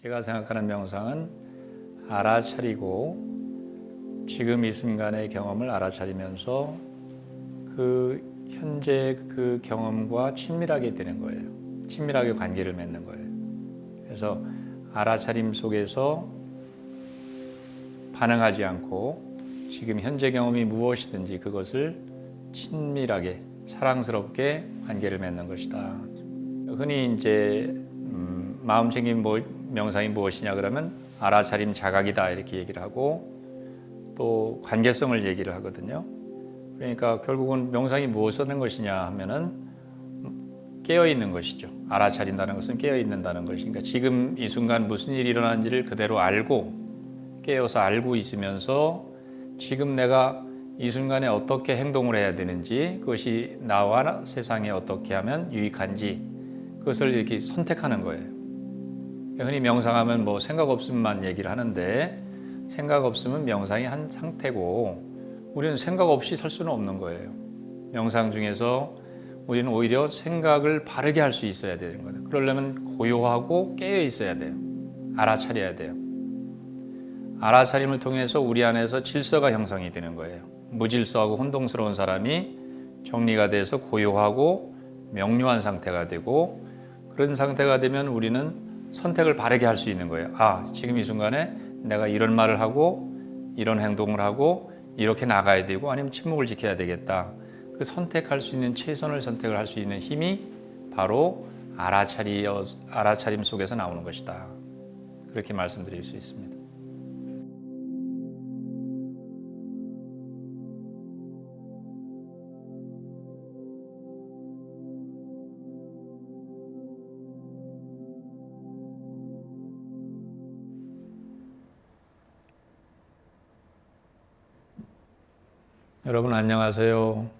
제가 생각하는 명상은 알아차리고 지금 이 순간의 경험을 알아차리면서 그 현재 그 경험과 친밀하게 되는 거예요. 친밀하게 관계를 맺는 거예요. 그래서 알아차림 속에서 반응하지 않고 지금 현재 경험이 무엇이든지 그것을 친밀하게 사랑스럽게 관계를 맺는 것이다. 흔히 이제 마음 챙김 명상이 무엇이냐 그러면 알아차림 자각이다 이렇게 얘기를 하고 또 관계성을 얘기를 하거든요. 그러니까 결국은 명상이 무엇을 하는 것이냐 하면은 깨어 있는 것이죠. 알아차린다는 것은 깨어 있는다는 것이니까 지금 이 순간 무슨 일이 일어나는지를 그대로 알고 깨어서 알고 있으면서 지금 내가 이 순간에 어떻게 행동을 해야 되는지 그것이 나와 세상에 어떻게 하면 유익한지 그것을 이렇게 선택하는 거예요. 흔히 명상하면 뭐 생각 없음만 얘기를 하는데 생각 없음은 명상이 한 상태고 우리는 생각 없이 살 수는 없는 거예요. 명상 중에서 우리는 오히려 생각을 바르게 할 수 있어야 되는 거예요. 그러려면 고요하고 깨어 있어야 돼요. 알아차려야 돼요. 알아차림을 통해서 우리 안에서 질서가 형성이 되는 거예요. 무질서하고 혼동스러운 사람이 정리가 돼서 고요하고 명료한 상태가 되고 그런 상태가 되면 우리는 선택을 바르게 할 수 있는 거예요. 아, 지금 이 순간에 내가 이런 말을 하고 이런 행동을 하고 이렇게 나가야 되고 아니면 침묵을 지켜야 되겠다. 그 선택할 수 있는 최선을 선택을 할 수 있는 힘이 바로 알아차림 속에서 나오는 것이다. 그렇게 말씀드릴 수 있습니다. 여러분 안녕하세요.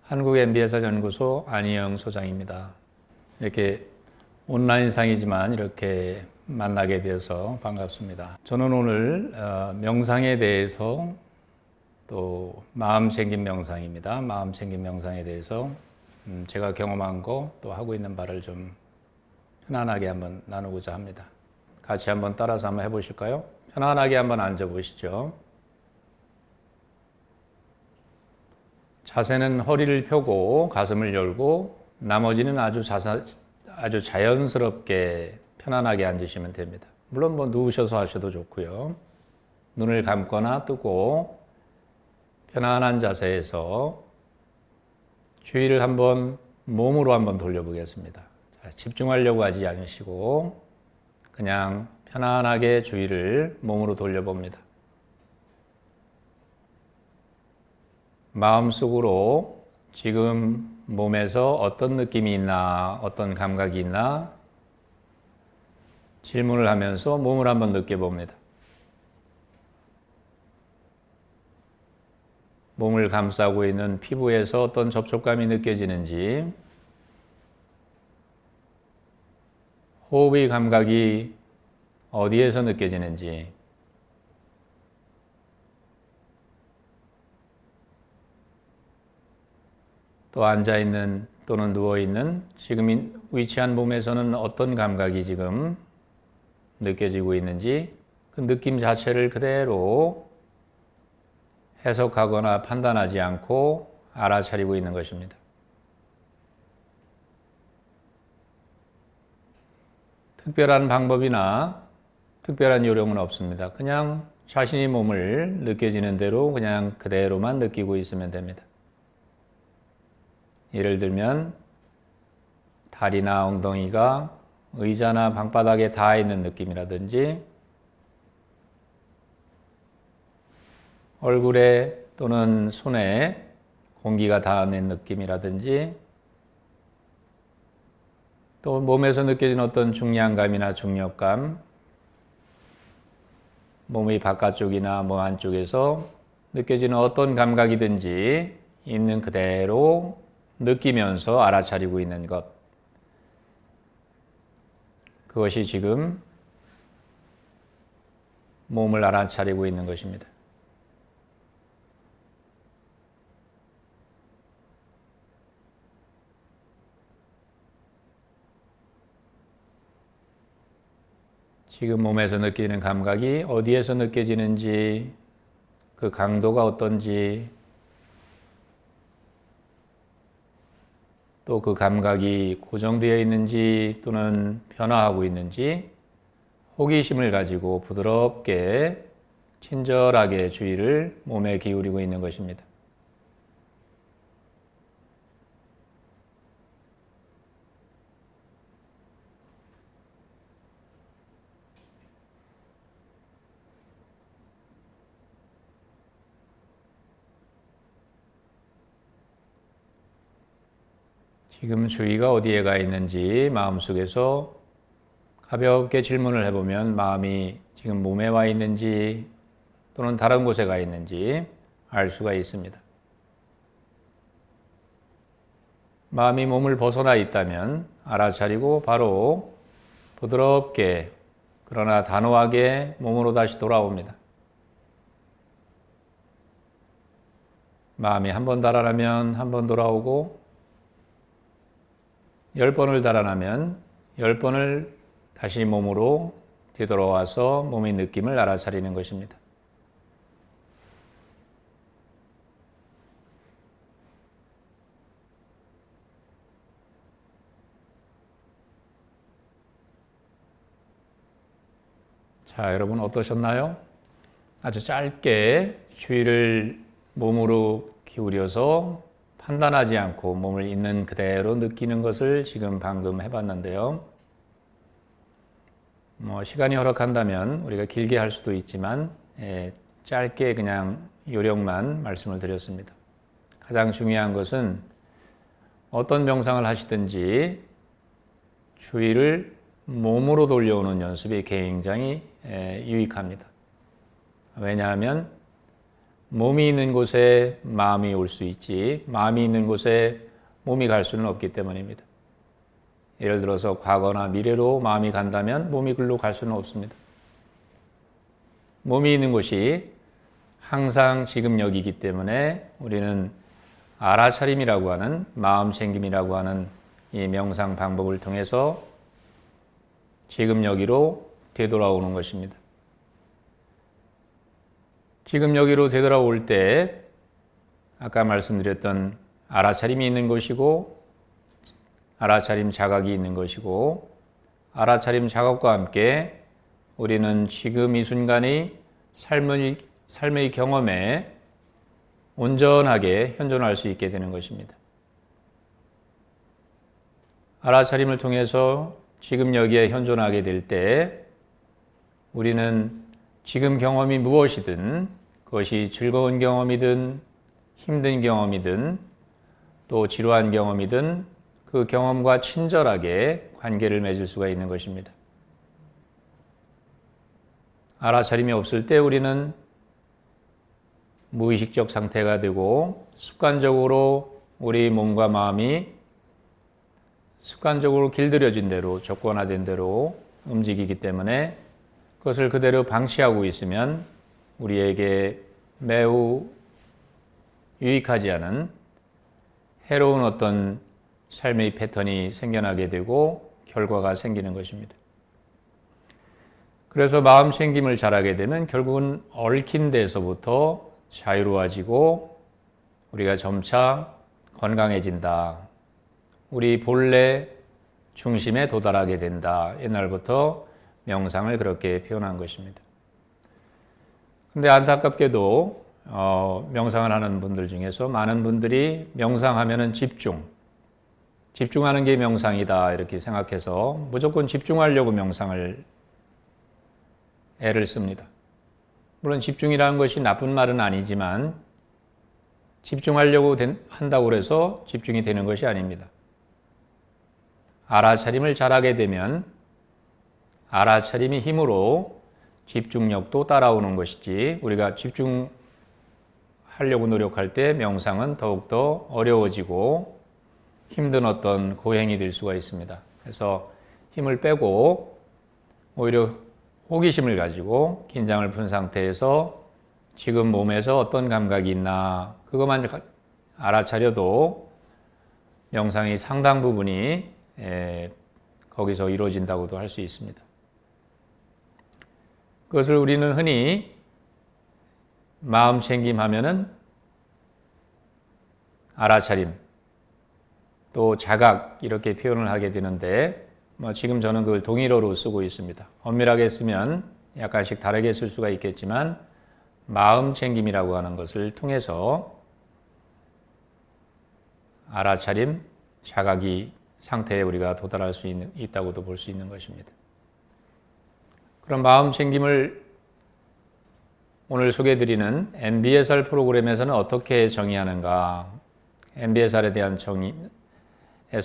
한국 MBSR 연구소 안희영 소장입니다. 이렇게 온라인상이지만 이렇게 만나게 되어서 반갑습니다. 저는 오늘 명상에 대해서 또 마음 챙김 명상입니다. 마음 챙김 명상에 대해서 제가 경험한 거 또 하고 있는 바를 좀 편안하게 한번 나누고자 합니다. 같이 한번 따라서 한번 해보실까요? 편안하게 한번 앉아보시죠. 자세는 허리를 펴고 가슴을 열고 나머지는 아주 자연스럽게 편안하게 앉으시면 됩니다. 물론 뭐 누우셔서 하셔도 좋고요. 눈을 감거나 뜨고 편안한 자세에서 주의를 한번 몸으로 한번 돌려보겠습니다. 자, 집중하려고 하지 않으시고 그냥 편안하게 주의를 몸으로 돌려봅니다. 마음속으로 지금 몸에서 어떤 느낌이 있나, 어떤 감각이 있나 질문을 하면서 몸을 한번 느껴봅니다. 몸을 감싸고 있는 피부에서 어떤 접촉감이 느껴지는지, 호흡의 감각이 어디에서 느껴지는지, 또 앉아있는 또는 누워있는 지금 위치한 몸에서는 어떤 감각이 지금 느껴지고 있는지 그 느낌 자체를 그대로 해석하거나 판단하지 않고 알아차리고 있는 것입니다. 특별한 방법이나 특별한 요령은 없습니다. 그냥 자신이 몸을 느껴지는 대로 그냥 그대로만 느끼고 있으면 됩니다. 예를 들면 다리나 엉덩이가 의자나 방바닥에 닿아 있는 느낌이라든지 얼굴에 또는 손에 공기가 닿는 느낌이라든지 또 몸에서 느껴지는 어떤 중량감이나 중력감 몸의 바깥쪽이나 몸 안쪽에서 느껴지는 어떤 감각이든지 있는 그대로 느끼면서 알아차리고 있는 것. 그것이 지금 몸을 알아차리고 있는 것입니다. 지금 몸에서 느끼는 감각이 어디에서 느껴지는지, 그 강도가 어떤지, 또 그 감각이 고정되어 있는지 또는 변화하고 있는지 호기심을 가지고 부드럽게 친절하게 주의를 몸에 기울이고 있는 것입니다. 지금 주의가 어디에 가 있는지 마음속에서 가볍게 질문을 해보면 마음이 지금 몸에 와 있는지 또는 다른 곳에 가 있는지 알 수가 있습니다. 마음이 몸을 벗어나 있다면 알아차리고 바로 부드럽게 그러나 단호하게 몸으로 다시 돌아옵니다. 마음이 한 번 달아나면 한 번 돌아오고 10번을 달아나면 10번을 다시 몸으로 되돌아와서 몸의 느낌을 알아차리는 것입니다. 자, 여러분 어떠셨나요? 아주 짧게 주의를 몸으로 기울여서 판단하지 않고 몸을 있는 그대로 느끼는 것을 지금 방금 해봤는데요. 시간이 허락한다면 우리가 길게 할 수도 있지만 짧게 그냥 요령만 말씀을 드렸습니다. 가장 중요한 것은 어떤 명상을 하시든지 주의를 몸으로 돌려오는 연습이 굉장히 유익합니다. 왜냐하면 몸이 있는 곳에 마음이 올 수 있지 마음이 있는 곳에 몸이 갈 수는 없기 때문입니다. 예를 들어서 과거나 미래로 마음이 간다면 몸이 글로 갈 수는 없습니다. 몸이 있는 곳이 항상 지금 여기이기 때문에 우리는 알아차림이라고 하는 마음 챙김이라고 하는 이 명상 방법을 통해서 지금 여기로 되돌아오는 것입니다. 지금 여기로 되돌아올 때 아까 말씀드렸던 알아차림이 있는 것이고 알아차림 자각이 있는 것이고 알아차림 자각과 함께 우리는 지금 이 순간의 삶의 경험에 온전하게 현존할 수 있게 되는 것입니다. 알아차림을 통해서 지금 여기에 현존하게 될 때 우리는 지금 경험이 무엇이든 그것이 즐거운 경험이든 힘든 경험이든 또 지루한 경험이든 그 경험과 친절하게 관계를 맺을 수가 있는 것입니다. 알아차림이 없을 때 우리는 무의식적 상태가 되고 습관적으로 우리 몸과 마음이 습관적으로 길들여진 대로 조건화된 대로 움직이기 때문에 그것을 그대로 방치하고 있으면 우리에게 매우 유익하지 않은 해로운 어떤 삶의 패턴이 생겨나게 되고 결과가 생기는 것입니다. 그래서 마음 챙김을 잘하게 되면 결국은 얽힌 데서부터 자유로워지고 우리가 점차 건강해진다. 우리 본래 중심에 도달하게 된다. 옛날부터 명상을 그렇게 표현한 것입니다. 근데 안타깝게도 명상을 하는 분들 중에서 많은 분들이 명상하면은 집중하는 게 명상이다 이렇게 생각해서 무조건 집중하려고 명상을 애를 씁니다. 물론 집중이라는 것이 나쁜 말은 아니지만 집중하려고 한다고 해서 집중이 되는 것이 아닙니다. 알아차림을 잘하게 되면 알아차림이 힘으로 집중력도 따라오는 것이지 우리가 집중하려고 노력할 때 명상은 더욱더 어려워지고 힘든 어떤 고행이 될 수가 있습니다. 그래서 힘을 빼고 오히려 호기심을 가지고 긴장을 푼 상태에서 지금 몸에서 어떤 감각이 있나 그것만 알아차려도 명상의 상당 부분이 거기서 이루어진다고도 할 수 있습니다. 그것을 우리는 흔히 마음 챙김 하면은 알아차림, 또 자각 이렇게 표현을 하게 되는데 지금 저는 그걸 동일어로 쓰고 있습니다. 엄밀하게 쓰면 약간씩 다르게 쓸 수가 있겠지만 마음 챙김이라고 하는 것을 통해서 알아차림, 자각이 상태에 우리가 도달할 수 있다고도 볼 수 있는 것입니다. 그럼 마음 챙김을 오늘 소개해드리는 MBSR 프로그램에서는 어떻게 정의하는가? MBSR에 대한 정의에서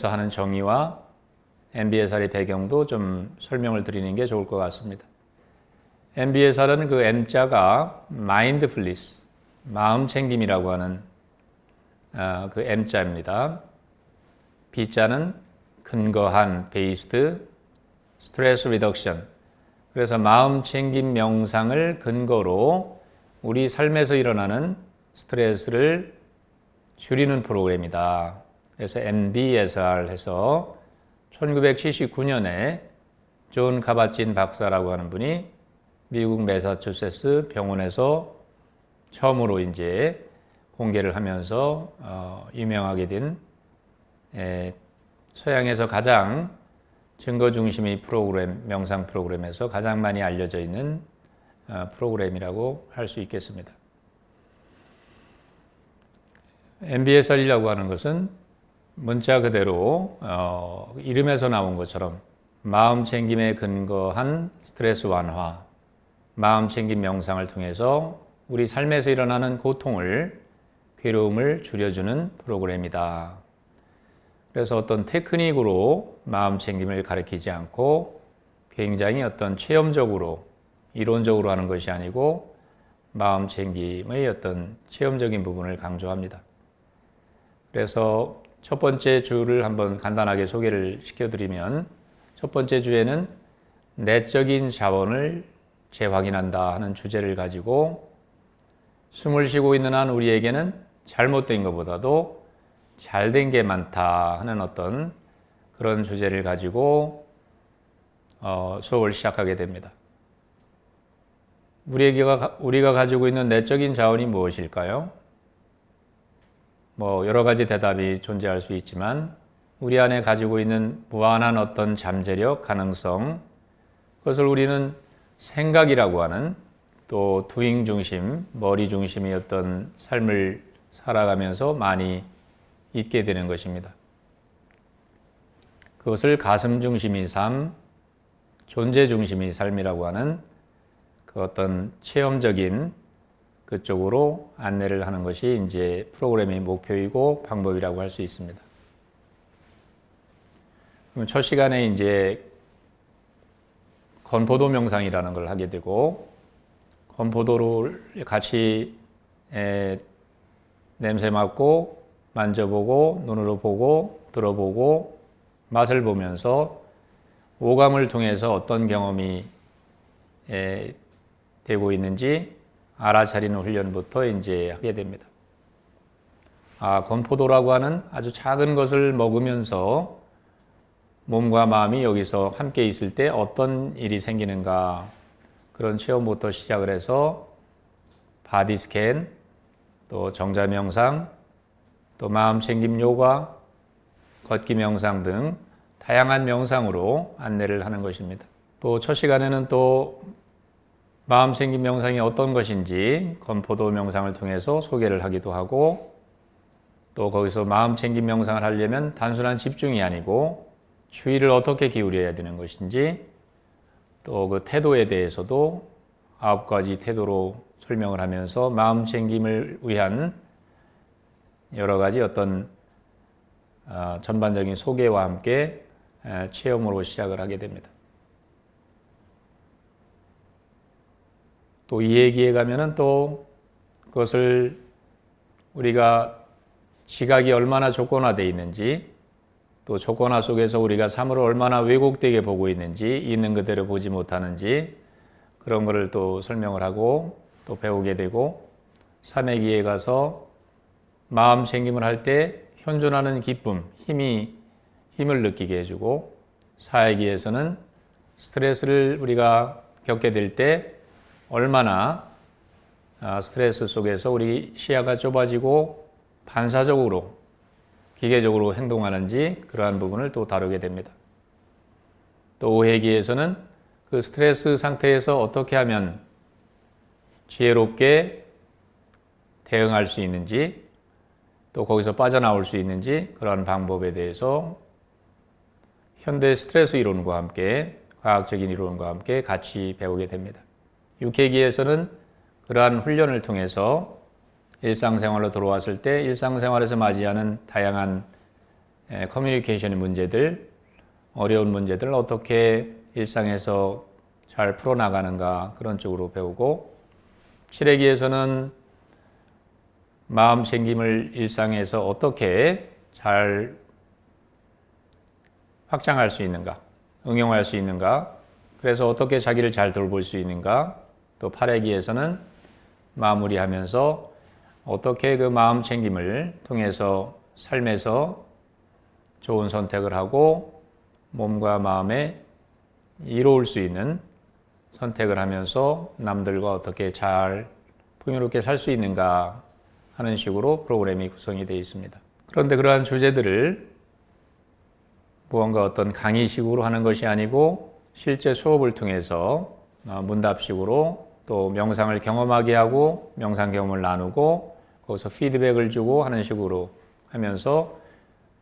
하는 정의와 MBSR의 배경도 좀 설명을 드리는 게 좋을 것 같습니다. MBSR은 그 M자가 mindfulness, 마음 챙김이라고 하는 그 M자입니다. B자는 근거한, based, stress reduction. 그래서 마음 챙김 명상을 근거로 우리 삶에서 일어나는 스트레스를 줄이는 프로그램이다. 그래서 MBSR 해서 1979년에 존 카바친 박사라고 하는 분이 미국 매사추세츠 병원에서 처음으로 이제 공개를 하면서 유명하게 된 서양에서 가장 증거 중심의 프로그램, 명상 프로그램에서 가장 많이 알려져 있는 프로그램이라고 할 수 있겠습니다. MBSR이라고 하는 것은 문자 그대로 이름에서 나온 것처럼 마음 챙김에 근거한 스트레스 완화, 마음 챙김 명상을 통해서 우리 삶에서 일어나는 고통을, 괴로움을 줄여주는 프로그램이다. 그래서 어떤 테크닉으로 마음 챙김을 가르치지 않고 굉장히 어떤 체험적으로, 이론적으로 하는 것이 아니고 마음 챙김의 어떤 체험적인 부분을 강조합니다. 그래서 첫 번째 주를 한번 간단하게 소개를 시켜드리면 첫 번째 주에는 내적인 자원을 재확인한다 하는 주제를 가지고 숨을 쉬고 있는 한 우리에게는 잘못된 것보다도 잘된 게 많다 하는 어떤 그런 주제를 가지고 수업을 시작하게 됩니다. 우리가 가지고 있는 내적인 자원이 무엇일까요? 여러 가지 대답이 존재할 수 있지만 우리 안에 가지고 있는 무한한 어떤 잠재력, 가능성, 그것을 우리는 생각이라고 하는 또 두잉 중심, 머리 중심의 어떤 삶을 살아가면서 많이 잊게 되는 것입니다. 그것을 가슴 중심의 삶, 존재 중심의 삶이라고 하는 그 어떤 체험적인 그쪽으로 안내를 하는 것이 이제 프로그램의 목표이고 방법이라고 할 수 있습니다. 그럼 첫 시간에 이제 건포도 명상이라는 걸 하게 되고 건포도를 같이 냄새 맡고 만져보고 눈으로 보고 들어보고 맛을 보면서 오감을 통해서 어떤 경험이 되고 있는지 알아차리는 훈련부터 이제 하게 됩니다. 건포도라고 하는 아주 작은 것을 먹으면서 몸과 마음이 여기서 함께 있을 때 어떤 일이 생기는가 그런 체험부터 시작을 해서 바디 스캔, 또 정자 명상, 또 마음 챙김 요가, 걷기 명상 등 다양한 명상으로 안내를 하는 것입니다. 또 첫 시간에는 또 마음 챙김 명상이 어떤 것인지 건포도 명상을 통해서 소개를 하기도 하고 또 거기서 마음 챙김 명상을 하려면 단순한 집중이 아니고 주의를 어떻게 기울여야 되는 것인지 또 그 태도에 대해서도 9가지 태도로 설명을 하면서 마음 챙김을 위한 여러 가지 어떤 전반적인 소개와 함께 체험으로 시작을 하게 됩니다. 또 이 얘기에 가면은 또 그것을 우리가 지각이 얼마나 조건화되어 있는지 또 조건화 속에서 우리가 삶을 얼마나 왜곡되게 보고 있는지 있는 그대로 보지 못하는지 그런 것을 또 설명을 하고 또 배우게 되고 3회기에 가서 마음 챙김을 할 때 현존하는 기쁨, 힘을 느끼게 해주고 4회기에서는 스트레스를 우리가 겪게 될 때 얼마나 스트레스 속에서 우리 시야가 좁아지고 반사적으로 기계적으로 행동하는지 그러한 부분을 또 다루게 됩니다. 또 5회기에서는 그 스트레스 상태에서 어떻게 하면 지혜롭게 대응할 수 있는지 또 거기서 빠져나올 수 있는지 그러한 방법에 대해서 현대 스트레스 이론과 함께 과학적인 이론과 함께 같이 배우게 됩니다. 6회기에서는 그러한 훈련을 통해서 일상생활로 돌아왔을 때 일상생활에서 맞이하는 다양한 커뮤니케이션의 문제들, 어려운 문제들을 어떻게 일상에서 잘 풀어나가는가 그런 쪽으로 배우고 7회기에서는 마음 챙김을 일상에서 어떻게 잘 확장할 수 있는가, 응용할 수 있는가, 그래서 어떻게 자기를 잘 돌볼 수 있는가, 또 8회기에서는 마무리하면서 어떻게 그 마음 챙김을 통해서 삶에서 좋은 선택을 하고 몸과 마음에 이로울 수 있는 선택을 하면서 남들과 어떻게 잘 풍요롭게 살 수 있는가 하는 식으로 프로그램이 구성이 되어 있습니다. 그런데 그러한 주제들을 무언가 어떤 강의식으로 하는 것이 아니고 실제 수업을 통해서 문답식으로 또 명상을 경험하게 하고 명상 경험을 나누고 거기서 피드백을 주고 하는 식으로 하면서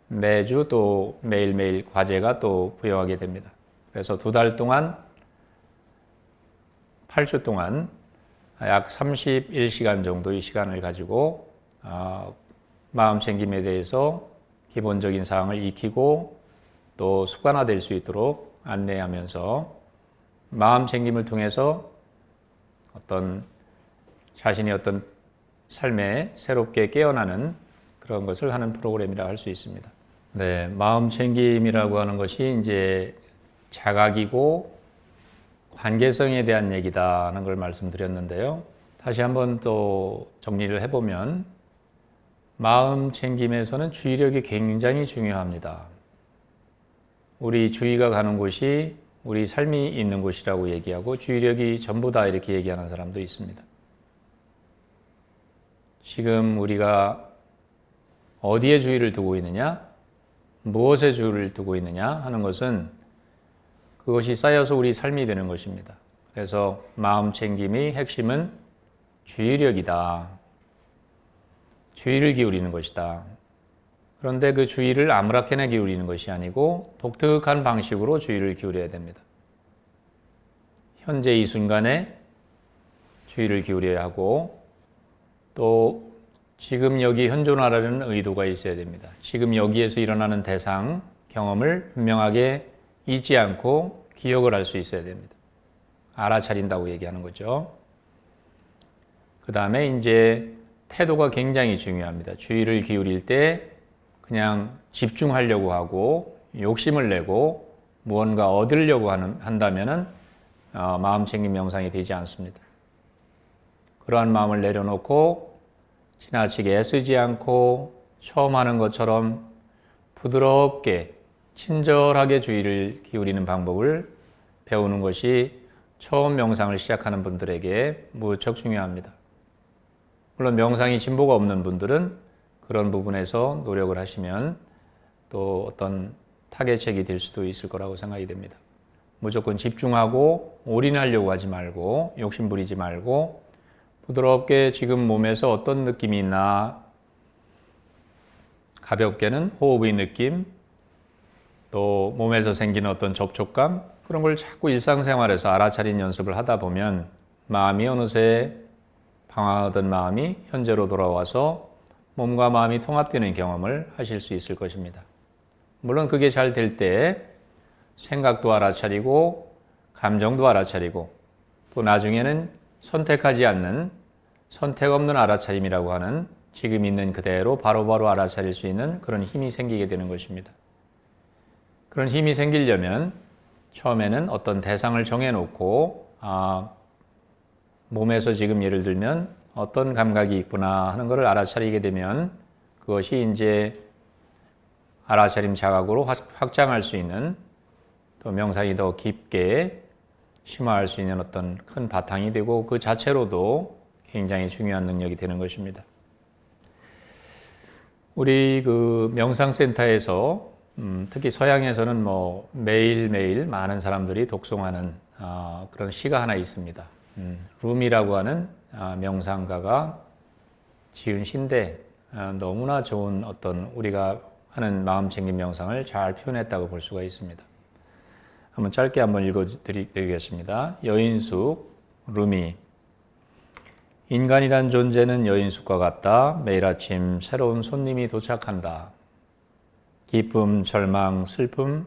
매주 또 매일매일 과제가 또 부여하게 됩니다. 그래서 2달 동안 8주 동안 약 31시간 정도의 시간을 가지고 마음 챙김에 대해서 기본적인 사항을 익히고 또 습관화될 수 있도록 안내하면서 마음 챙김을 통해서 어떤 자신의 어떤 삶에 새롭게 깨어나는 그런 것을 하는 프로그램이라 할 수 있습니다. 네, 마음 챙김이라고 하는 것이 이제 자각이고 관계성에 대한 얘기다 하는 걸 말씀드렸는데요. 다시 한번 또 정리를 해보면 마음 챙김에서는 주의력이 굉장히 중요합니다. 우리 주의가 가는 곳이 우리 삶이 있는 곳이라고 얘기하고 주의력이 전부다 이렇게 얘기하는 사람도 있습니다. 지금 우리가 어디에 주의를 두고 있느냐, 무엇에 주의를 두고 있느냐 하는 것은 그것이 쌓여서 우리 삶이 되는 것입니다. 그래서 마음 챙김의 핵심은 주의력이다. 주의를 기울이는 것이다. 그런데 그 주의를 아무렇게나 기울이는 것이 아니고 독특한 방식으로 주의를 기울여야 됩니다. 현재 이 순간에 주의를 기울여야 하고 또 지금 여기 현존하라는 의도가 있어야 됩니다. 지금 여기에서 일어나는 대상, 경험을 분명하게 잊지 않고 기억을 할 수 있어야 됩니다. 알아차린다고 얘기하는 거죠. 그 다음에 이제 태도가 굉장히 중요합니다. 주의를 기울일 때 그냥 집중하려고 하고 욕심을 내고 무언가 얻으려고 한다면은 마음 챙김 명상이 되지 않습니다. 그러한 마음을 내려놓고 지나치게 애쓰지 않고 처음 하는 것처럼 부드럽게 친절하게 주의를 기울이는 방법을 배우는 것이 처음 명상을 시작하는 분들에게 무척 중요합니다. 물론 명상이 진보가 없는 분들은 그런 부분에서 노력을 하시면 또 어떤 타개책이 될 수도 있을 거라고 생각이 됩니다. 무조건 집중하고 올인하려고 하지 말고 욕심 부리지 말고 부드럽게 지금 몸에서 어떤 느낌이 있나 가볍게는 호흡의 느낌 또 몸에서 생기는 어떤 접촉감 그런 걸 자꾸 일상생활에서 알아차린 연습을 하다 보면 마음이 어느새 방황하던 마음이 현재로 돌아와서 몸과 마음이 통합되는 경험을 하실 수 있을 것입니다. 물론 그게 잘 될 때 생각도 알아차리고 감정도 알아차리고 또 나중에는 선택하지 않는 선택 없는 알아차림이라고 하는 지금 있는 그대로 바로바로 알아차릴 수 있는 그런 힘이 생기게 되는 것입니다. 그런 힘이 생기려면 처음에는 어떤 대상을 정해놓고 몸에서 지금 예를 들면 어떤 감각이 있구나 하는 것을 알아차리게 되면 그것이 이제 알아차림 자각으로 확장할 수 있는 또 명상이 더 깊게 심화할 수 있는 어떤 큰 바탕이 되고 그 자체로도 굉장히 중요한 능력이 되는 것입니다. 우리 그 명상센터에서 특히 서양에서는 뭐 매일매일 많은 사람들이 독송하는 그런 시가 하나 있습니다. 룸이라고 하는 명상가가 지은 시인데 너무나 좋은 어떤 우리가 하는 마음챙김 명상을 잘 표현했다고 볼 수가 있습니다. 한번 짧게 한번 읽어드리겠습니다. 여인숙, 루미. 인간이란 존재는 여인숙과 같다. 매일 아침 새로운 손님이 도착한다. 기쁨, 절망, 슬픔,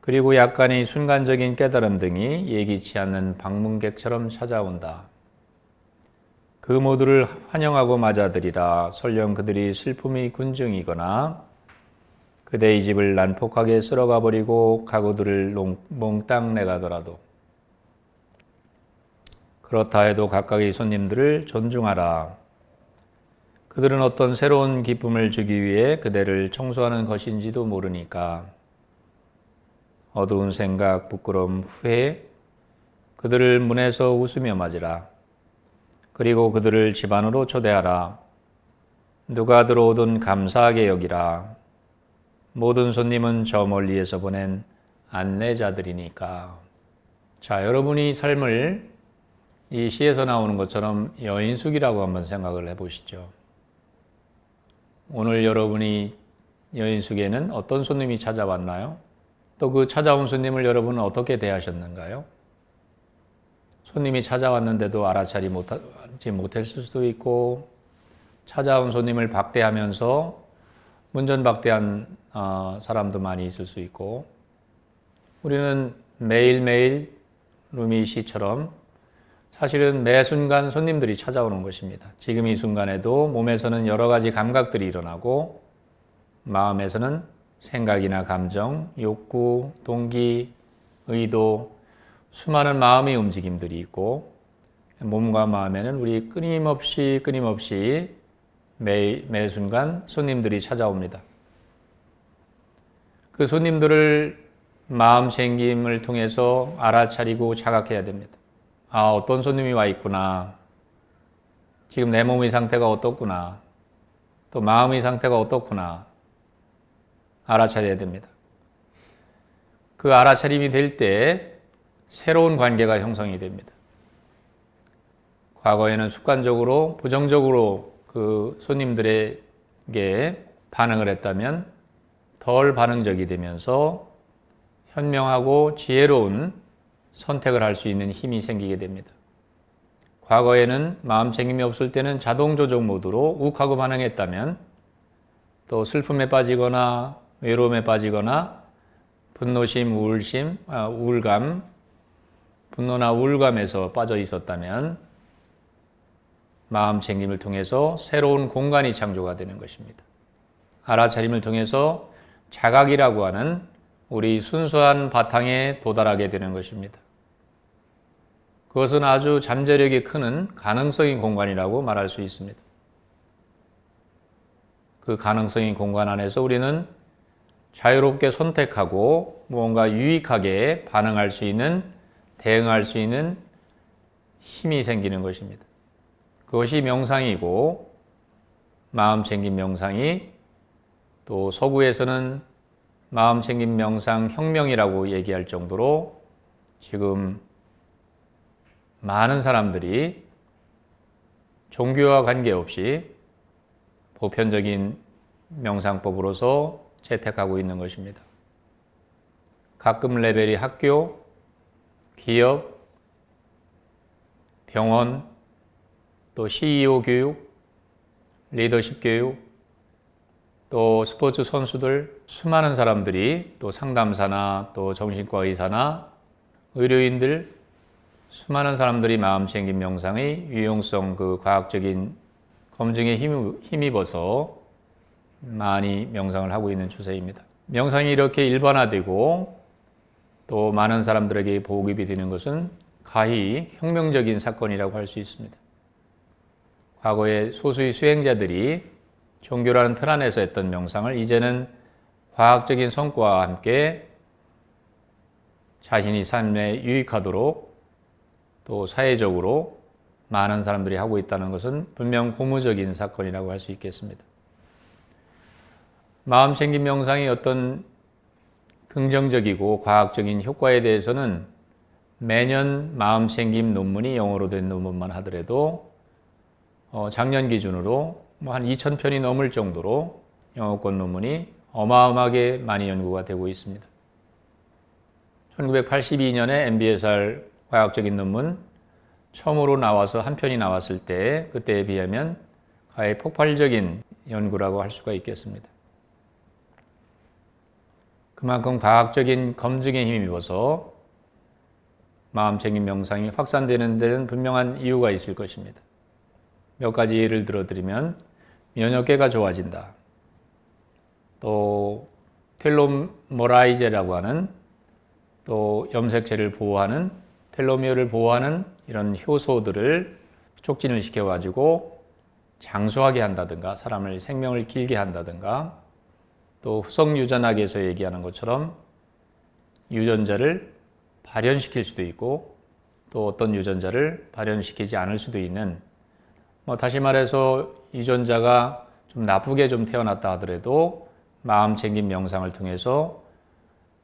그리고 약간의 순간적인 깨달음 등이 예기치 않는 방문객처럼 찾아온다. 그 모두를 환영하고 맞아들이라. 설령 그들이 슬픔의 군증이거나 그대의 집을 난폭하게 쓸어가 버리고 가구들을 몽땅 내가더라도 그렇다 해도 각각의 손님들을 존중하라. 그들은 어떤 새로운 기쁨을 주기 위해 그대를 청소하는 것인지도 모르니까. 어두운 생각, 부끄러움, 후회, 그들을 문에서 웃으며 맞으라. 그리고 그들을 집 안으로 초대하라. 누가 들어오든 감사하게 여기라. 모든 손님은 저 멀리에서 보낸 안내자들이니까. 자, 여러분이 삶을 이 시에서 나오는 것처럼 여인숙이라고 한번 생각을 해보시죠. 오늘 여러분이 여인숙에는 어떤 손님이 찾아왔나요? 또 그 찾아온 손님을 여러분은 어떻게 대하셨는가요? 손님이 찾아왔는데도 알아차리지 못했을 수도 있고, 찾아온 손님을 박대하면서 문전박대한 사람도 많이 있을 수 있고, 우리는 매일매일 루미 씨처럼 사실은 매 순간 손님들이 찾아오는 것입니다. 지금 이 순간에도 몸에서는 여러 가지 감각들이 일어나고 마음에서는 생각이나 감정, 욕구, 동기, 의도, 수많은 마음의 움직임들이 있고 몸과 마음에는 우리 끊임없이 매 순간 손님들이 찾아옵니다. 그 손님들을 마음 챙김을 통해서 알아차리고 자각해야 됩니다. 아, 어떤 손님이 와 있구나. 지금 내 몸의 상태가 어떻구나. 또 마음의 상태가 어떻구나. 알아차려야 됩니다. 그 알아차림이 될 때 새로운 관계가 형성이 됩니다. 과거에는 습관적으로 부정적으로 그 손님들에게 반응을 했다면 덜 반응적이 되면서 현명하고 지혜로운 선택을 할 수 있는 힘이 생기게 됩니다. 과거에는 마음 챙김이 없을 때는 자동 조정 모드로 욱하고 반응했다면 또 슬픔에 빠지거나 외로움에 빠지거나 분노심, 우울감, 분노나 우울감에서 빠져 있었다면 마음 챙김을 통해서 새로운 공간이 창조가 되는 것입니다. 알아차림을 통해서 자각이라고 하는 우리 순수한 바탕에 도달하게 되는 것입니다. 그것은 아주 잠재력이 크는 가능성의 공간이라고 말할 수 있습니다. 그 가능성의 공간 안에서 우리는 자유롭게 선택하고 무언가 유익하게 반응할 수 있는, 대응할 수 있는 힘이 생기는 것입니다. 그것이 명상이고 마음챙김 명상이 또 서구에서는 마음챙김 명상 혁명이라고 얘기할 정도로 지금 많은 사람들이 종교와 관계없이 보편적인 명상법으로서 채택하고 있는 것입니다. 각급 레벨이 학교, 기업, 병원, 또 CEO 교육, 리더십 교육, 또 스포츠 선수들, 수많은 사람들이 또 상담사나 또 정신과 의사나 의료인들, 수많은 사람들이 마음챙김 명상의 유용성, 그 과학적인 검증에 힘입어서 많이 명상을 하고 있는 추세입니다. 명상이 이렇게 일반화되고 또 많은 사람들에게 보급이 되는 것은 가히 혁명적인 사건이라고 할 수 있습니다. 과거에 소수의 수행자들이 종교라는 틀 안에서 했던 명상을 이제는 과학적인 성과와 함께 자신이 삶에 유익하도록 또 사회적으로 많은 사람들이 하고 있다는 것은 분명 고무적인 사건이라고 할 수 있겠습니다. 마음챙김 명상이 어떤 긍정적이고 과학적인 효과에 대해서는 매년 마음챙김 논문이 영어로 된 논문만 하더라도 작년 기준으로 한 2,000편이 넘을 정도로 영어권 논문이 어마어마하게 많이 연구가 되고 있습니다. 1982년에 MBSR 과학적인 논문 처음으로 나와서 한 편이 나왔을 때 그때에 비하면 거의 폭발적인 연구라고 할 수가 있겠습니다. 그만큼 과학적인 검증에 힘입어서 마음챙김 명상이 확산되는 데는 분명한 이유가 있을 것입니다. 몇 가지 예를 들어드리면 면역계가 좋아진다. 또 텔로머라이제라고 하는 또 염색체를 보호하는 텔로미어를 보호하는 이런 효소들을 촉진을 시켜가지고 장수하게 한다든가 사람을 생명을 길게 한다든가 또 후성유전학에서 얘기하는 것처럼 유전자를 발현시킬 수도 있고 또 어떤 유전자를 발현시키지 않을 수도 있는 다시 말해서 유전자가 좀 나쁘게 좀 태어났다 하더라도 마음챙김 명상을 통해서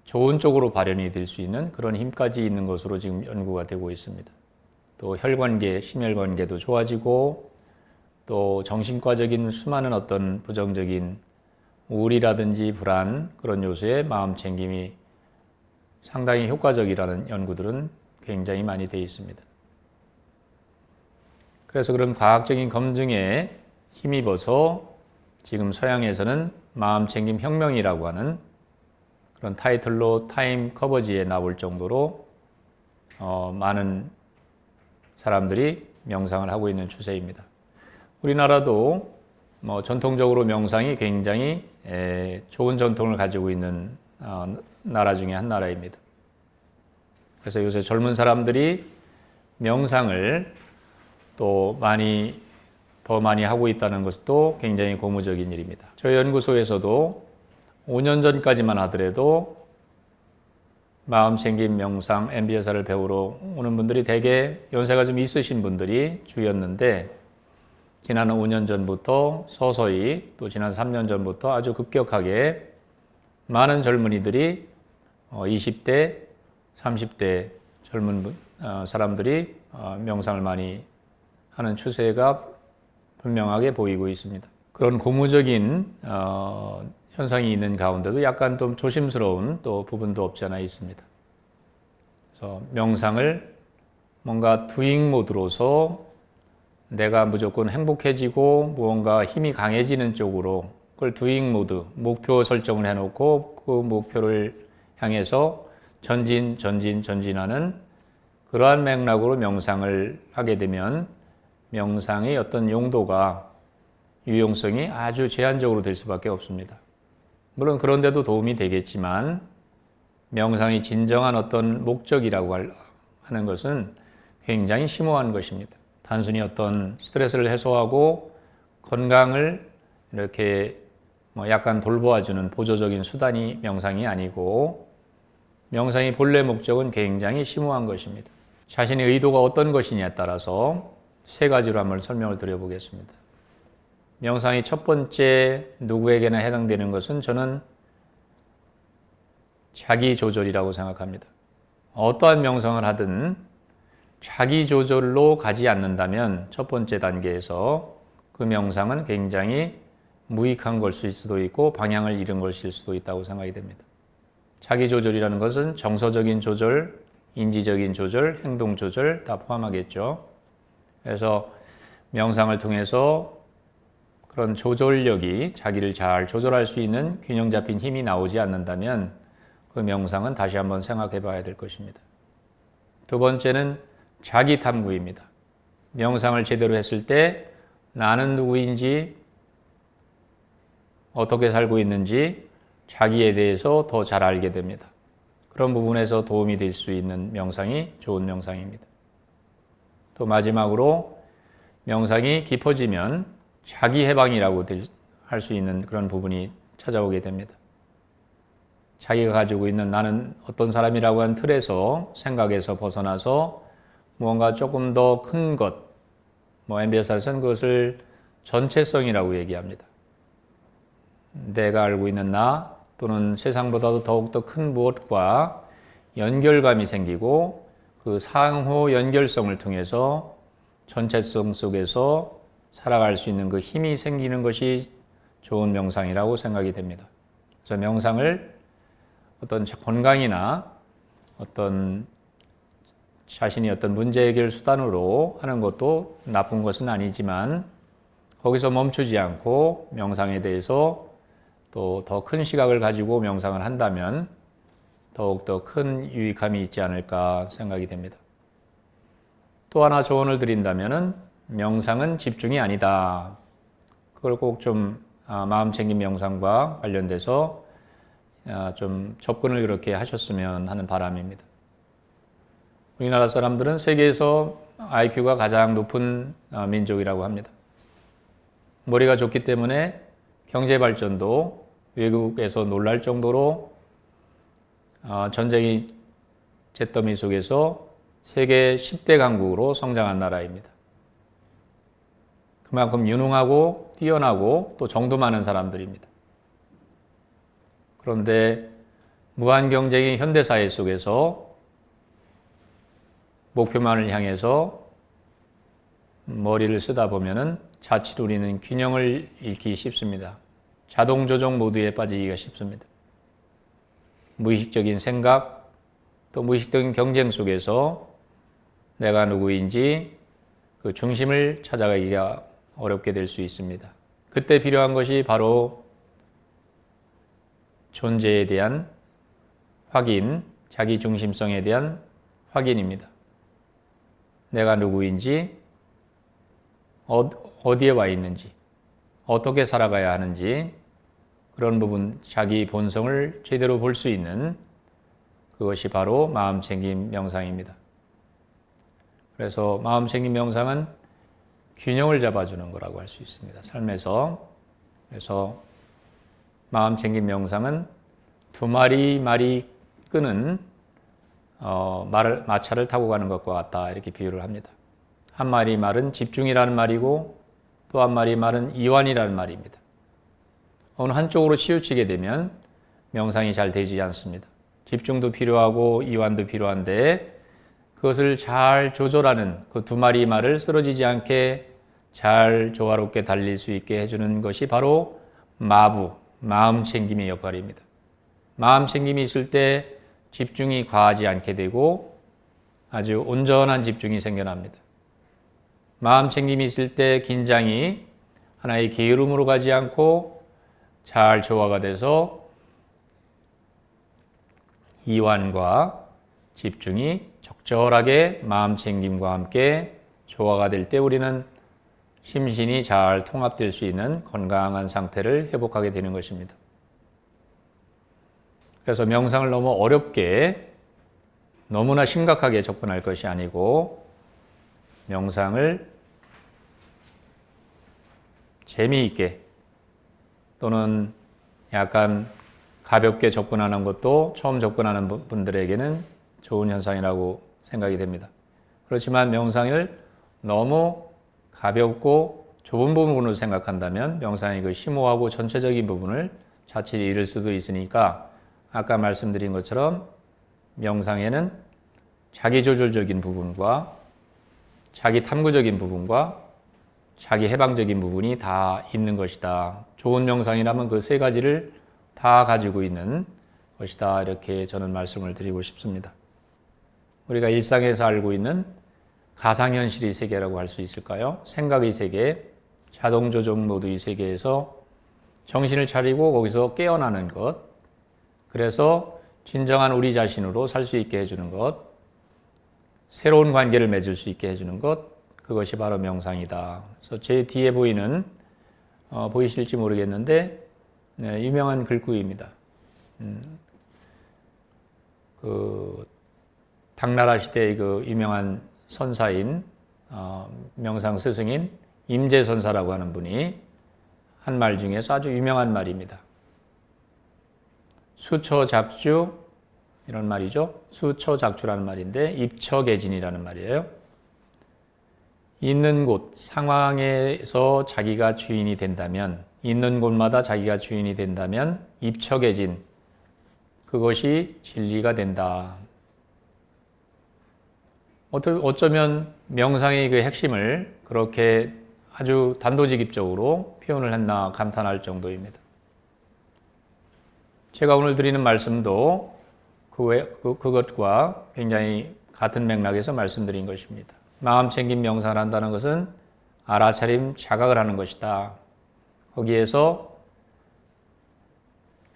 좋은 쪽으로 발현이 될 수 있는 그런 힘까지 있는 것으로 지금 연구가 되고 있습니다. 또 혈관계, 심혈관계도 좋아지고 또 정신과적인 수많은 어떤 부정적인 우울이라든지 불안 그런 요소에 마음챙김이 상당히 효과적이라는 연구들은 굉장히 많이 되어 있습니다. 그래서 그런 과학적인 검증에 힘입어서 지금 서양에서는 마음챙김 혁명이라고 하는 그런 타이틀로 타임 커버지에 나올 정도로 많은 사람들이 명상을 하고 있는 추세입니다. 우리나라도 전통적으로 명상이 굉장히 좋은 전통을 가지고 있는 나라 중에 한 나라입니다. 그래서 요새 젊은 사람들이 명상을 또 더 많이 하고 있다는 것도 굉장히 고무적인 일입니다. 저희 연구소에서도 5년 전까지만 하더라도 마음챙김 명상 MBSR을 배우러 오는 분들이 대개 연세가 좀 있으신 분들이 주였는데 지난 5년 전부터 서서히 또 지난 3년 전부터 아주 급격하게 많은 젊은이들이 20대, 30대 젊은 사람들이 명상을 많이 하는 추세가 분명하게 보이고 있습니다. 그런 고무적인 현상이 있는 가운데도 약간 좀 조심스러운 또 부분도 없지 않아 있습니다. 그래서 명상을 뭔가 두잉 모드로서 내가 무조건 행복해지고 무언가 힘이 강해지는 쪽으로 그걸 두잉 모드, 목표 설정을 해놓고 그 목표를 향해서 전진하는 그러한 맥락으로 명상을 하게 되면 명상의 어떤 용도가 유용성이 아주 제한적으로 될 수밖에 없습니다. 물론 그런데도 도움이 되겠지만 명상이 진정한 어떤 목적이라고 하는 것은 굉장히 심오한 것입니다. 단순히 어떤 스트레스를 해소하고 건강을 이렇게 약간 돌보아주는 보조적인 수단이 명상이 아니고 명상의 본래 목적은 굉장히 심오한 것입니다. 자신의 의도가 어떤 것이냐에 따라서 세 가지로 한번 설명을 드려보겠습니다. 명상의 첫 번째 누구에게나 해당되는 것은 저는 자기 조절이라고 생각합니다. 어떠한 명상을 하든 자기 조절로 가지 않는다면 첫 번째 단계에서 그 명상은 굉장히 무익한 것일 수도 있고 방향을 잃은 것일 수도 있다고 생각이 됩니다. 자기 조절이라는 것은 정서적인 조절, 인지적인 조절, 행동 조절 다 포함하겠죠. 그래서 명상을 통해서 그런 조절력이 자기를 잘 조절할 수 있는 균형 잡힌 힘이 나오지 않는다면 그 명상은 다시 한번 생각해 봐야 될 것입니다. 두 번째는 자기 탐구입니다. 명상을 제대로 했을 때 나는 누구인지 어떻게 살고 있는지 자기에 대해서 더 잘 알게 됩니다. 그런 부분에서 도움이 될 수 있는 명상이 좋은 명상입니다. 또 마지막으로 명상이 깊어지면 자기 해방이라고 할 수 있는 그런 부분이 찾아오게 됩니다. 자기가 가지고 있는 나는 어떤 사람이라고 하는 틀에서 생각에서 벗어나서 무언가 조금 더 큰 것, MBS에서는 그것을 전체성이라고 얘기합니다. 내가 알고 있는 나 또는 세상보다도 더욱더 큰 무엇과 연결감이 생기고 그 상호 연결성을 통해서 전체성 속에서 살아갈 수 있는 그 힘이 생기는 것이 좋은 명상이라고 생각이 됩니다. 그래서 명상을 어떤 건강이나 어떤 자신이 어떤 문제 해결 수단으로 하는 것도 나쁜 것은 아니지만 거기서 멈추지 않고 명상에 대해서 또 더 큰 시각을 가지고 명상을 한다면 더욱더 큰 유익함이 있지 않을까 생각이 됩니다. 또 하나 조언을 드린다면은 명상은 집중이 아니다. 그걸 꼭 좀 마음챙김 명상과 관련돼서 좀 접근을 그렇게 하셨으면 하는 바람입니다. 우리나라 사람들은 세계에서 IQ가 가장 높은 민족이라고 합니다. 머리가 좋기 때문에 경제 발전도 외국에서 놀랄 정도로 전쟁이 잿더미 속에서 세계 10대 강국으로 성장한 나라입니다. 그만큼 유능하고 뛰어나고 또 정도 많은 사람들입니다. 그런데 무한 경쟁의 현대사회 속에서 목표만을 향해서 머리를 쓰다 보면은 자칫 우리는 균형을 잃기 쉽습니다. 자동 조종 모드에 빠지기가 쉽습니다. 무의식적인 생각, 또 무의식적인 경쟁 속에서 내가 누구인지 그 중심을 찾아가기가 어렵게 될 수 있습니다. 그때 필요한 것이 바로 존재에 대한 확인, 자기 중심성에 대한 확인입니다. 내가 누구인지, 어디에 와 있는지, 어떻게 살아가야 하는지 그런 부분, 자기 본성을 제대로 볼 수 있는 그것이 바로 마음챙김 명상입니다. 그래서 마음챙김 명상은 균형을 잡아주는 거라고 할 수 있습니다. 삶에서. 그래서 마음챙김 명상은 두 마리 말이 끄는 마차를 타고 가는 것과 같다 이렇게 비유를 합니다. 한 마리 말은 집중이라는 말이고 또 한 마리 말은 이완이라는 말입니다. 어느 한쪽으로 치우치게 되면 명상이 잘 되지 않습니다. 집중도 필요하고 이완도 필요한데 그것을 잘 조절하는 그 두 마리 말을 쓰러지지 않게 잘 조화롭게 달릴 수 있게 해주는 것이 바로 마부, 마음챙김의 역할입니다. 마음챙김이 있을 때 집중이 과하지 않게 되고 아주 온전한 집중이 생겨납니다. 마음챙김이 있을 때 긴장이 하나의 게으름으로 가지 않고 잘 조화가 돼서 이완과 집중이 적절하게 마음챙김과 함께 조화가 될 때 우리는 심신이 잘 통합될 수 있는 건강한 상태를 회복하게 되는 것입니다. 그래서 명상을 너무 어렵게 너무나 심각하게 접근할 것이 아니고 명상을 재미있게 또는 약간 가볍게 접근하는 것도 처음 접근하는 분들에게는 좋은 현상이라고 생각이 됩니다. 그렇지만 명상을 너무 가볍고 좁은 부분으로 생각한다면 명상의 그 심오하고 전체적인 부분을 자칫 잃을 수도 있으니까 아까 말씀드린 것처럼 명상에는 자기조절적인 부분과 자기 탐구적인 부분과 자기 해방적인 부분이 다 있는 것이다. 좋은 명상이라면 그 세 가지를 다 가지고 있는 것이다. 이렇게 저는 말씀을 드리고 싶습니다. 우리가 일상에서 알고 있는 가상현실의 세계라고 할 수 있을까요? 생각의 세계, 자동조종 모드의 세계에서 정신을 차리고 거기서 깨어나는 것, 그래서 진정한 우리 자신으로 살 수 있게 해주는 것, 새로운 관계를 맺을 수 있게 해주는 것, 그것이 바로 명상이다. 그래서 제 뒤에 보이는 보이실지 모르겠는데 유명한 글귀입니다. 그 당나라 시대의 그 유명한 선사인 명상 스승인 임재선사라고 하는 분이 한 말 중에서 아주 유명한 말입니다. 수처작주 이런 말이죠. 수처작주라는 말인데 입처계진이라는 말이에요. 있는 곳, 상황에서 자기가 주인이 된다면, 있는 곳마다 자기가 주인이 된다면 입처계진, 그것이 진리가 된다. 어쩌면 명상의 그 핵심을 그렇게 아주 단도직입적으로 표현을 했나 감탄할 정도입니다. 제가 오늘 드리는 말씀도 그것과 굉장히 같은 맥락에서 말씀드린 것입니다. 마음 챙김 명상을 한다는 것은 알아차림 자각을 하는 것이다. 거기에서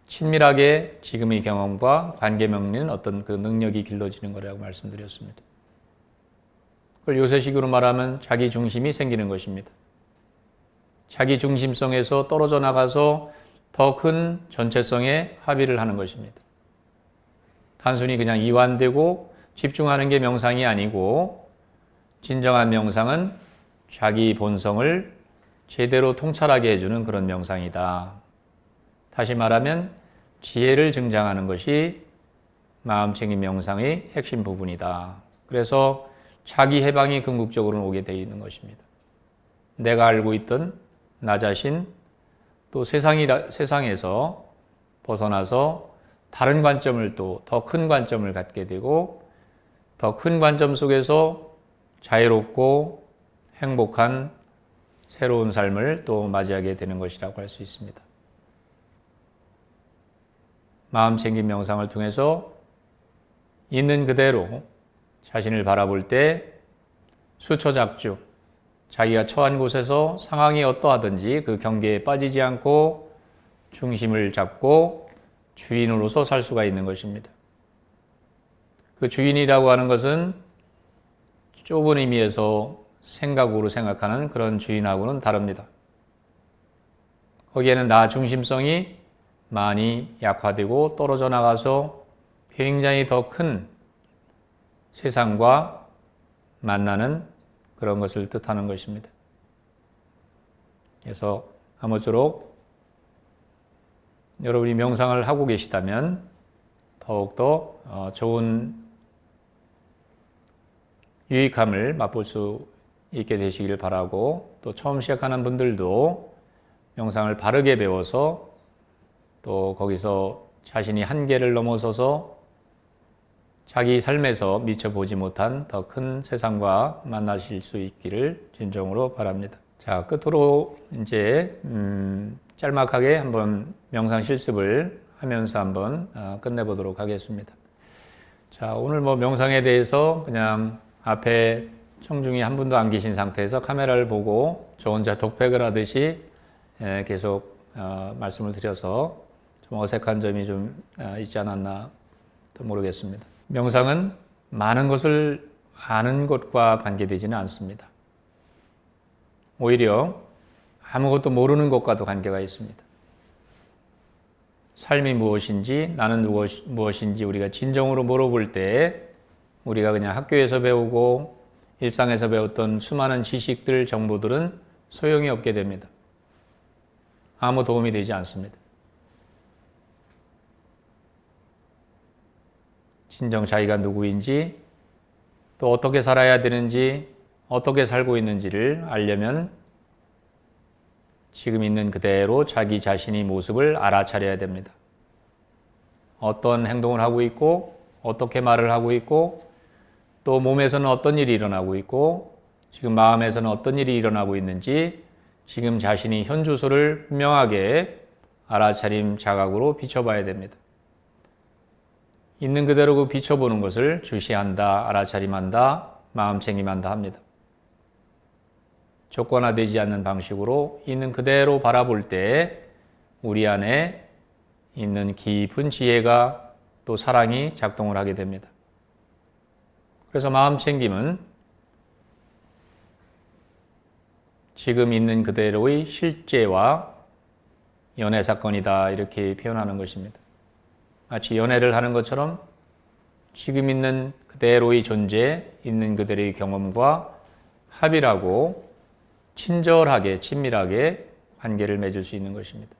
친밀하게 지금의 경험과 관계 맺는 어떤 그 능력이 길러지는 거라고 말씀드렸습니다. 그걸 요새식으로 말하면 자기 중심이 생기는 것입니다. 자기 중심성에서 떨어져 나가서 더 큰 전체성에 합의를 하는 것입니다. 단순히 그냥 이완되고 집중하는 게 명상이 아니고 진정한 명상은 자기 본성을 제대로 통찰하게 해주는 그런 명상이다. 다시 말하면 지혜를 증장하는 것이 마음챙김 명상의 핵심 부분이다. 그래서 자기 해방이 궁극적으로 오게 되어 있는 것입니다. 내가 알고 있던 나 자신, 또 세상에서 벗어나서 다른 관점을 또 더 큰 관점을 갖게 되고 더 큰 관점 속에서 자유롭고 행복한 새로운 삶을 또 맞이하게 되는 것이라고 할 수 있습니다. 마음챙김 명상을 통해서 있는 그대로 자신을 바라볼 때 수처작주, 자기가 처한 곳에서 상황이 어떠하든지 그 경계에 빠지지 않고 중심을 잡고 주인으로서 살 수가 있는 것입니다. 그 주인이라고 하는 것은 좁은 의미에서 생각으로 생각하는 그런 주인하고는 다릅니다. 거기에는 나 중심성이 많이 약화되고 떨어져 나가서 굉장히 더 큰 세상과 만나는 그런 것을 뜻하는 것입니다. 그래서 아무쪼록 여러분이 명상을 하고 계시다면 더욱더 좋은 유익함을 맛볼 수 있게 되시길 바라고, 또 처음 시작하는 분들도 명상을 바르게 배워서 또 거기서 자신이 한계를 넘어서서 자기 삶에서 미처 보지 못한 더 큰 세상과 만나실 수 있기를 진정으로 바랍니다. 자, 끝으로 이제 짤막하게 한번 명상 실습을 하면서 한번 끝내보도록 하겠습니다. 자, 오늘 명상에 대해서 그냥 앞에 청중이 한 분도 안 계신 상태에서 카메라를 보고 저 혼자 독백을 하듯이 계속 말씀을 드려서 좀 어색한 점이 좀 있지 않았나 모르겠습니다. 명상은 많은 것을 아는 것과 관계되지는 않습니다. 오히려 아무것도 모르는 것과도 관계가 있습니다. 삶이 무엇인지, 나는 무엇인지 우리가 진정으로 물어볼 때 우리가 그냥 학교에서 배우고 일상에서 배웠던 수많은 지식들, 정보들은 소용이 없게 됩니다. 아무 도움이 되지 않습니다. 진정 자기가 누구인지, 또 어떻게 살아야 되는지, 어떻게 살고 있는지를 알려면 지금 있는 그대로 자기 자신의 모습을 알아차려야 됩니다. 어떤 행동을 하고 있고, 어떻게 말을 하고 있고, 또 몸에서는 어떤 일이 일어나고 있고, 지금 마음에서는 어떤 일이 일어나고 있는지 지금 자신이 현 주소를 분명하게 알아차림 자각으로 비춰봐야 됩니다. 있는 그대로 그 비춰보는 것을 주시한다, 알아차림한다, 마음챙김한다 합니다. 조건화되지 않는 방식으로 있는 그대로 바라볼 때 우리 안에 있는 깊은 지혜가 또 사랑이 작동을 하게 됩니다. 그래서 마음챙김은 지금 있는 그대로의 실제와 연애사건이다, 이렇게 표현하는 것입니다. 마치 연애를 하는 것처럼 지금 있는 그대로의 존재, 있는 그대로의 경험과 합일하고 친절하게, 친밀하게 관계를 맺을 수 있는 것입니다.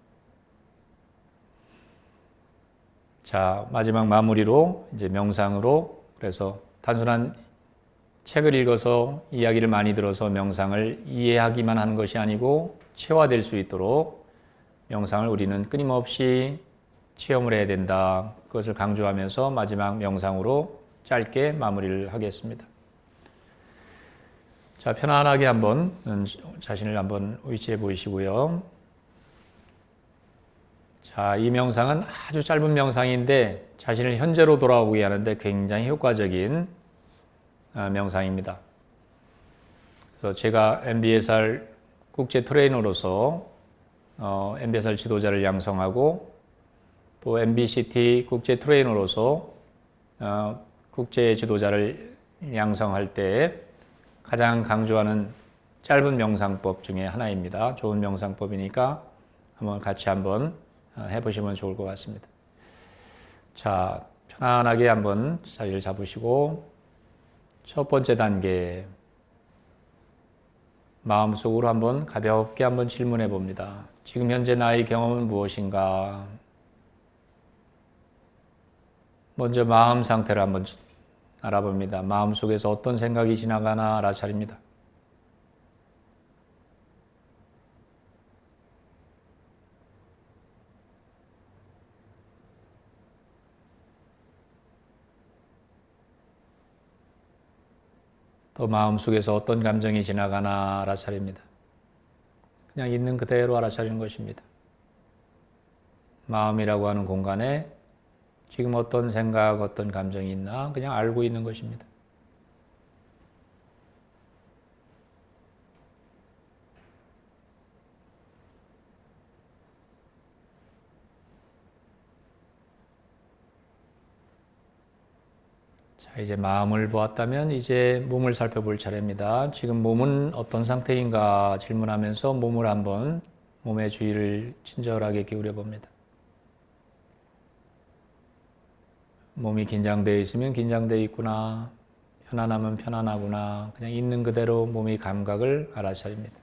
자, 마지막 마무리로 이제 명상으로, 그래서 단순한 책을 읽어서 이야기를 많이 들어서 명상을 이해하기만 하는 것이 아니고 체화될 수 있도록 명상을 우리는 끊임없이 체험을 해야 된다. 그것을 강조하면서 마지막 명상으로 짧게 마무리를 하겠습니다. 자, 편안하게 한번 자신을 한번 위치해 보이시고요. 자, 이 명상은 아주 짧은 명상인데 자신을 현재로 돌아오게 하는데 굉장히 효과적인 명상입니다. 그래서 제가 MBSR 국제 트레이너로서 MBSR 지도자를 양성하고 또 MBCT 국제 트레이너로서 국제 지도자를 양성할 때 가장 강조하는 짧은 명상법 중에 하나입니다. 좋은 명상법이니까 같이 한번 해보시면 좋을 것 같습니다. 자, 편안하게 한번 자리를 잡으시고 첫 번째 단계, 마음속으로 한번 가볍게 한번 질문해 봅니다. 지금 현재 나의 경험은 무엇인가? 먼저 마음 상태를 한번 알아봅니다. 마음속에서 어떤 생각이 지나가나 알아차립니다. 또 마음속에서 어떤 감정이 지나가나 알아차립니다. 그냥 있는 그대로 알아차리는 것입니다. 마음이라고 하는 공간에 지금 어떤 생각, 어떤 감정이 있나 그냥 알고 있는 것입니다. 자, 이제 마음을 보았다면 이제 몸을 살펴볼 차례입니다. 지금 몸은 어떤 상태인가 질문하면서 몸을 한번, 몸의 주의를 친절하게 기울여 봅니다. 몸이 긴장되어 있으면 긴장되어 있구나, 편안하면 편안하구나, 그냥 있는 그대로 몸의 감각을 알아차립니다.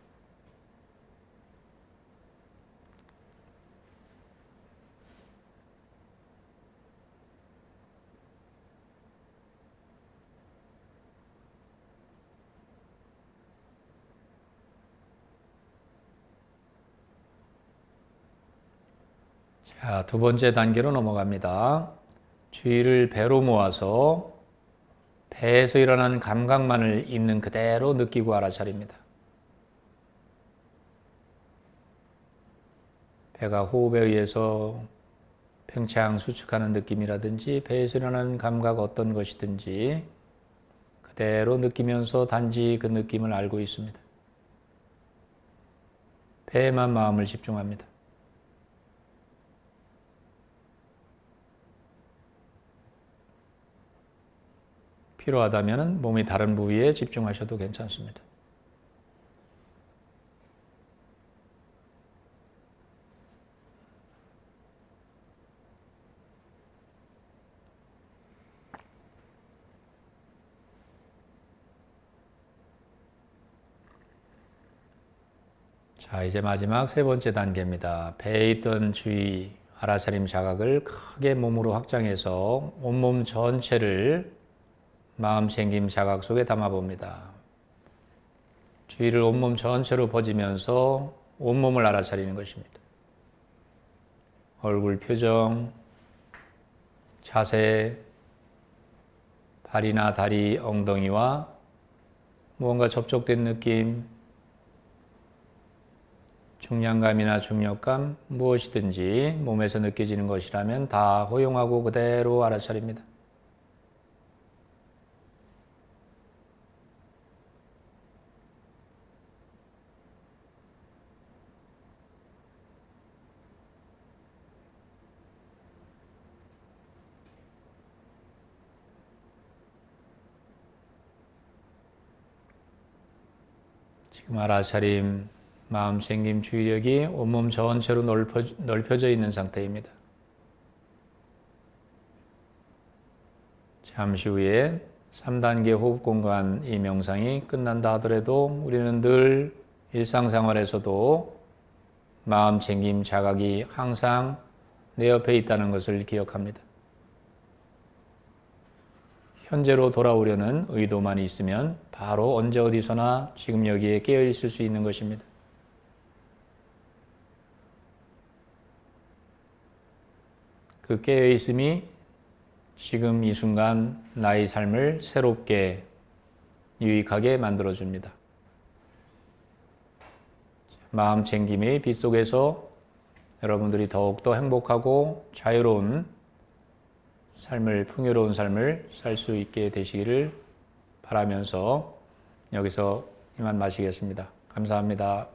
자, 두 번째 단계로 넘어갑니다. 주의를 배로 모아서 배에서 일어나는 감각만을 있는 그대로 느끼고 알아차립니다. 배가 호흡에 의해서 팽창, 수축하는 느낌이라든지 배에서 일어나는 감각 어떤 것이든지 그대로 느끼면서 단지 그 느낌을 알고 있습니다. 배에만 마음을 집중합니다. 필요하다면 몸의 다른 부위에 집중하셔도 괜찮습니다. 자, 이제 마지막 세 번째 단계입니다. 배에 있던 주의, 알아차림 자각을 크게 몸으로 확장해서 온몸 전체를 마음 챙김 자각 속에 담아봅니다. 주의를 온몸 전체로 퍼지면서 온몸을 알아차리는 것입니다. 얼굴 표정, 자세, 발이나 다리, 엉덩이와 무언가 접촉된 느낌, 중량감이나 중력감, 무엇이든지 몸에서 느껴지는 것이라면 다 허용하고 그대로 알아차립니다. 지금 알아차림, 마음 챙김 주의력이 온몸 전체로 넓혀져 있는 상태입니다. 잠시 후에 3단계 호흡 공간 이 명상이 끝난다 하더라도 우리는 늘 일상생활에서도 마음 챙김 자각이 항상 내 옆에 있다는 것을 기억합니다. 현재로 돌아오려는 의도만 있으면 바로 언제 어디서나 지금 여기에 깨어 있을 수 있는 것입니다. 그 깨어 있음이 지금 이 순간 나의 삶을 새롭게 유익하게 만들어줍니다. 마음 챙김의 빛 속에서 여러분들이 더욱더 행복하고 자유로운 삶을, 풍요로운 삶을 살 수 있게 되시기를 바라면서 여기서 이만 마치겠습니다. 감사합니다.